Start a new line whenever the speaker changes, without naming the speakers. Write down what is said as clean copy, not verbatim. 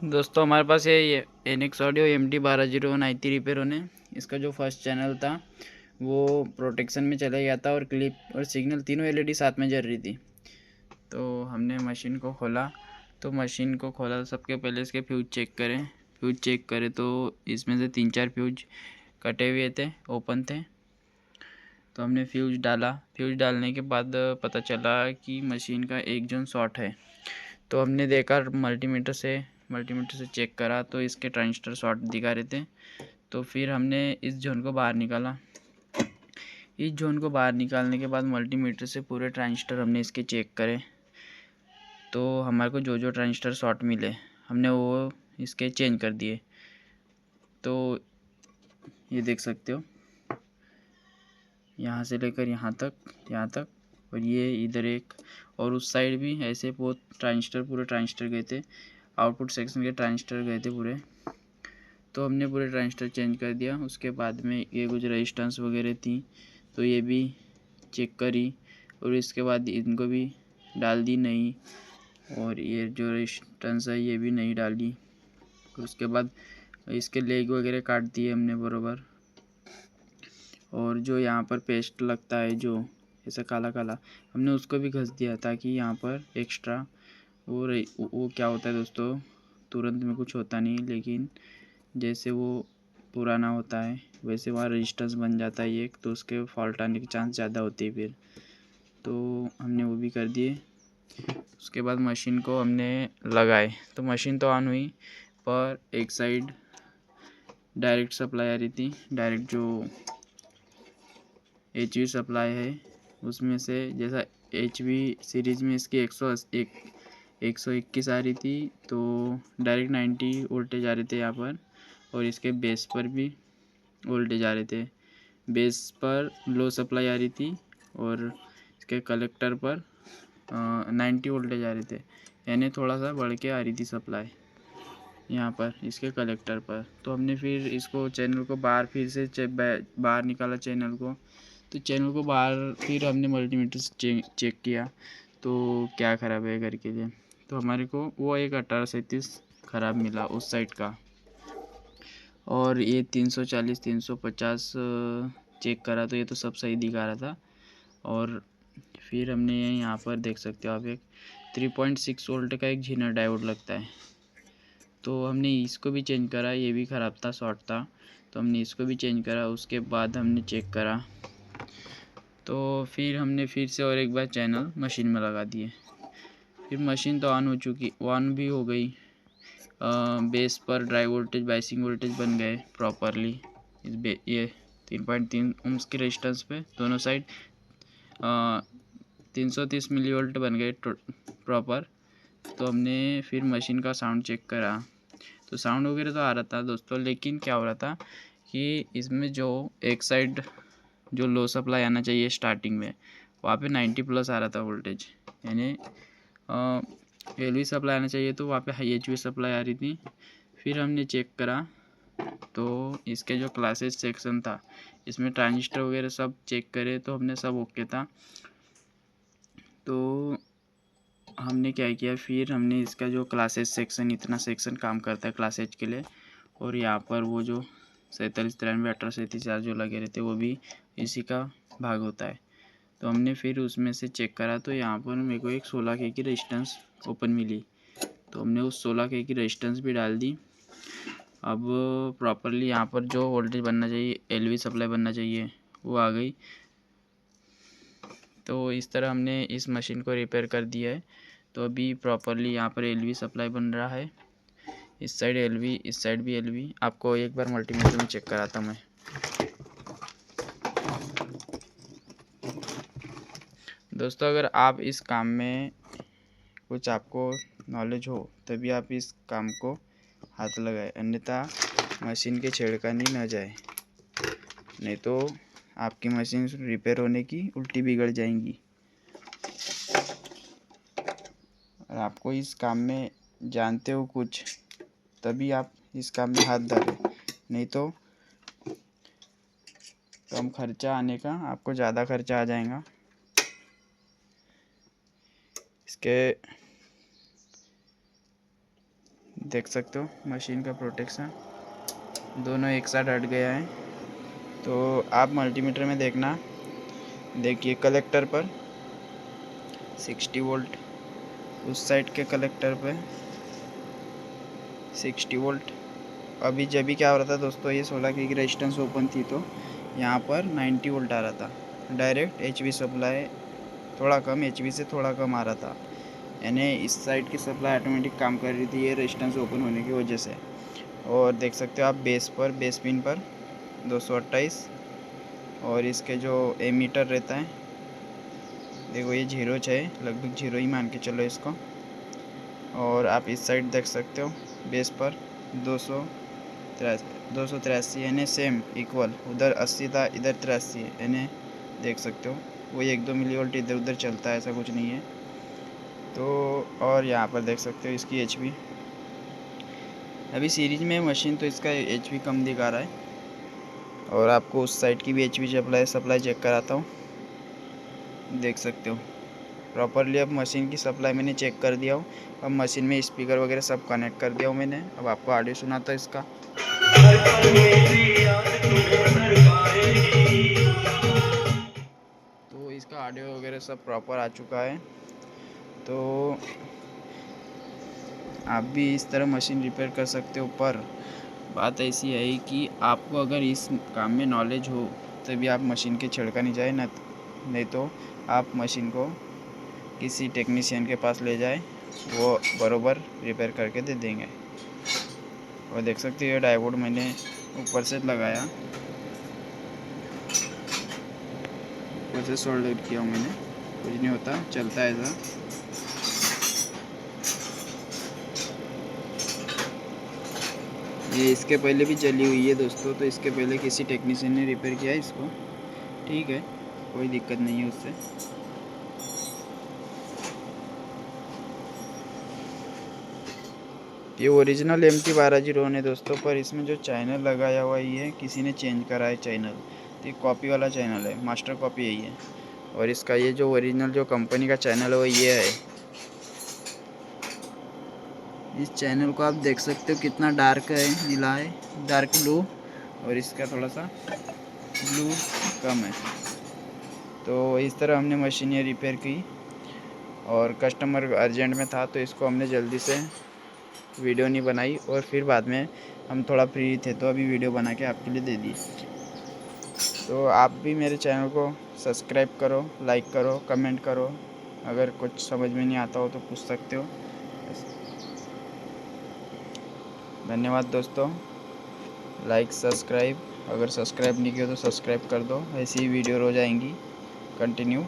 दोस्तों हमारे पास ये एनिक्स ऑडियो MT12090 रिपेयर होने। इसका जो फर्स्ट चैनल था वो प्रोटेक्शन में चला गया था और क्लिप और सिग्नल तीनों LED साथ में जल रही थी। तो हमने मशीन को खोला तो सबके पहले इसके फ्यूज चेक करें तो इसमें से 3-4 फ्यूज कटे हुए थे, ओपन थे। तो हमने फ्यूज डालने के बाद पता चला कि मशीन का एक जोन शॉर्ट है। तो हमने देखा मल्टीमीटर से चेक करा तो इसके ट्रांजिस्टर शॉर्ट दिखा रहे थे। तो फिर हमने इस जोन को बाहर निकाला। इस जोन को बाहर निकालने के बाद मल्टीमीटर से पूरे ट्रांजिस्टर हमने इसके चेक करे। तो हमारे को जो ट्रांजिस्टर शॉर्ट मिले हमने वो इसके चेंज कर दिए। तो ये देख सकते हो, यहाँ से लेकर यहाँ तक और ये इधर एक और उस साइड भी ऐसे पूरे ट्रांजिस्टर गए थे। आउटपुट सेक्शन के ट्रांजिस्टर गए थे पूरे। तो हमने पूरे ट्रांजिस्टर चेंज कर दिया। उसके बाद में ये कुछ रेजिस्टेंस वगैरह थी तो ये भी चेक करी और इसके बाद इनको भी डाल दी नई, और ये जो रेजिस्टेंस है ये भी नई डाली। और उसके बाद इसके लेग वगैरह काट दिए हमने बरोबर। और जो यहाँ पर पेस्ट लगता है जो ऐसा काला काला, हमने उसको भी घस दिया ताकि यहाँ पर एक्स्ट्रा वो क्या होता है दोस्तों, तुरंत में कुछ होता नहीं, लेकिन जैसे वो पुराना होता है वैसे वहाँ रेजिस्टेंस बन जाता है एक, तो उसके फॉल्ट आने की चांस ज़्यादा होती है फिर। तो हमने वो भी कर दिए। उसके बाद मशीन को हमने लगाए तो मशीन तो ऑन हुई, पर एक साइड डायरेक्ट सप्लाई आ रही थी। डायरेक्ट जो HV सप्लाई है उसमें से, जैसा HV सीरीज़ में इसकी 121 आ रही थी, तो डायरेक्ट 90 वोल्टेज आ रहे थे यहाँ पर। और इसके बेस पर भी वोल्टेज आ रहे थे। बेस पर लो सप्लाई आ रही थी और इसके कलेक्टर पर 90 वोल्टेज आ रहे थे, यानी थोड़ा सा बढ़ के आ रही थी सप्लाई यहाँ पर इसके कलेक्टर पर। तो हमने फिर इसको चैनल को बाहर फिर से बाहर निकाला चैनल को। तो चैनल को बाहर फिर हमने मल्टीमीटर से चेक किया तो क्या ख़राब है घर के लिए। तो हमारे को वो एक 1837 ख़राब मिला उस साइड का, और ये 340 350 चेक करा तो ये तो सब सही दिखा रहा था। और फिर हमने यहाँ पर देख सकते हो आप, एक 3.6 वोल्ट का एक झीनर डायोड लगता है। तो हमने इसको भी चेंज करा, ये भी ख़राब था, शॉर्ट था, तो हमने इसको भी चेंज करा। उसके बाद हमने चेक करा तो फिर हमने फिर से और एक बार चैनल मशीन में लगा दिए। फिर मशीन तो ऑन भी हो गई। बेस पर ड्राई वोल्टेज बाइसिंग वोल्टेज बन गए प्रॉपरली। ये 3.3 ओम्स की रेजिस्टेंस पे दोनों साइड 330 मिली वोल्ट बन गए प्रॉपर। तो हमने फिर मशीन का साउंड चेक करा तो साउंड वगैरह तो आ रहा था दोस्तों, लेकिन क्या हो रहा था कि इसमें जो एक साइड जो लो सप्लाई आना चाहिए स्टार्टिंग में, वहाँ पे 90+ आ रहा था वोल्टेज, यानी LV सप्लाई आना चाहिए तो वहाँ पे हाई HV सप्लाई आ रही थी। फिर हमने चेक करा तो इसके जो क्लासेस सेक्शन था इसमें ट्रांजिस्टर वगैरह सब चेक करे तो हमने सब ओके था। तो हमने क्या किया, फिर हमने इसका जो क्लासेस सेक्शन, इतना सेक्शन काम करता है क्लासेज के लिए, और यहाँ पर वो जो 47 93 18 37 जो लगे रहते वो भी इसी का भाग होता है। तो हमने फिर उसमें से चेक करा तो यहाँ पर मेरे को एक 16K की रेजिस्टेंस ओपन मिली। तो हमने उस 16K की रेजिस्टेंस भी डाल दी। अब प्रॉपरली यहाँ पर जो वोल्टेज बनना चाहिए, LV सप्लाई बनना चाहिए, वो आ गई। तो इस तरह हमने इस मशीन को रिपेयर कर दिया है। तो अभी प्रॉपरली यहाँ पर LV सप्लाई बन रहा है। इस साइड LV, इस साइड भी LV। आपको एक बार मल्टीमीटर में चेक कराता हूँ मैं। दोस्तों अगर आप इस काम में कुछ आपको नॉलेज हो तभी आप इस काम को हाथ लगाए, अन्यथा मशीन के छेड़खानी न जाए, नहीं तो आपकी मशीन रिपेयर होने की उल्टी बिगड़ जाएंगी। और आपको इस काम में जानते हो कुछ तभी आप इस काम में हाथ डालें, नहीं तो कम खर्चा आने का आपको ज़्यादा खर्चा आ जाएगा। इसके देख सकते हो मशीन का प्रोटेक्शन दोनों एक साथ हट गया है। तो आप मल्टीमीटर में देखना, देखिए कलेक्टर पर 60 वोल्ट, उस साइड के कलेक्टर पे 60 वोल्ट। अभी जब भी क्या हो रहा था दोस्तों, ये 16 की रेजिस्टेंस ओपन थी तो यहाँ पर 90 वोल्ट आ रहा था डायरेक्ट एचवी सप्लाई, थोड़ा कम एचवी से थोड़ा कम आ रहा था, यानी इस साइड की सप्लाई ऑटोमेटिक काम कर रही थी ये रेजिस्टेंस ओपन होने की वजह से। और देख सकते हो आप बेस पिन पर 228, और इसके जो एमीटर रहता है देखो ये 0 है, लगभग 0 ही मान के चलो इसको। और आप इस साइड देख सकते हो बेस पर 283 यानी सेम इक्वल, उधर 80 था इधर 83 है, यानी देख सकते हो वही 1-2 मिलीवोल्ट इधर उधर चलता है, ऐसा कुछ नहीं है। तो और यहाँ पर देख सकते हो इसकी एचपी, अभी सीरीज में मशीन तो इसका एचपी कम दिखा रहा है। और आपको उस साइड की भी एचपी सप्लाई चेक कराता हूँ, देख सकते हो प्रॉपरली अब मशीन की सप्लाई मैंने चेक कर दिया हूँ। अब मशीन में स्पीकर वगैरह सब कनेक्ट कर दिया हूँ मैंने। अब आपको ऑडियो सुनाता हूँ इसका। तो इसका ऑडियो वगैरह सब प्रॉपर आ चुका है। तो आप भी इस तरह मशीन रिपेयर कर सकते हो, पर बात ऐसी है कि आपको अगर इस काम में नॉलेज हो तभी आप मशीन के छिड़कानी जाए, नहीं तो आप मशीन को किसी टेक्नीशियन के पास ले जाए, वो बरोबर रिपेयर करके दे देंगे। और देख सकते हो ये डायोड मैंने ऊपर से लगाया, ऊपर से सोल्डर किया हूँ मैंने, कुछ नहीं होता, चलता है ऐसा। ये इसके पहले भी चली हुई है दोस्तों, तो इसके पहले किसी टेक्नीशियन ने रिपेयर किया है इसको, ठीक है, कोई दिक्कत नहीं है उससे। ये ओरिजिनल MT1201 है दोस्तों, पर इसमें जो चैनल लगाया हुआ ये किसी ने चेंज करा है चैनल, तो ये कॉपी वाला चैनल है, मास्टर कॉपी यही है। और इसका ये जो ओरिजिनल जो कंपनी का चैनल है वो ये है। इस चैनल को आप देख सकते हो कितना डार्क है, नीला है, डार्क ब्लू, और इसका थोड़ा सा ब्लू कम है। तो इस तरह हमने मशीन ये रिपेयर की, और कस्टमर अर्जेंट में था तो इसको हमने जल्दी से वीडियो नहीं बनाई, और फिर बाद में हम थोड़ा फ्री थे तो अभी वीडियो बना के आपके लिए दे दी। तो आप भी मेरे चैनल को सब्सक्राइब करो, लाइक करो, कमेंट करो, अगर कुछ समझ में नहीं आता हो तो पूछ सकते हो। धन्यवाद दोस्तों, लाइक सब्सक्राइब, अगर सब्सक्राइब नहीं किया तो सब्सक्राइब कर दो, ऐसी ही वीडियो रोज आएंगी कंटिन्यू।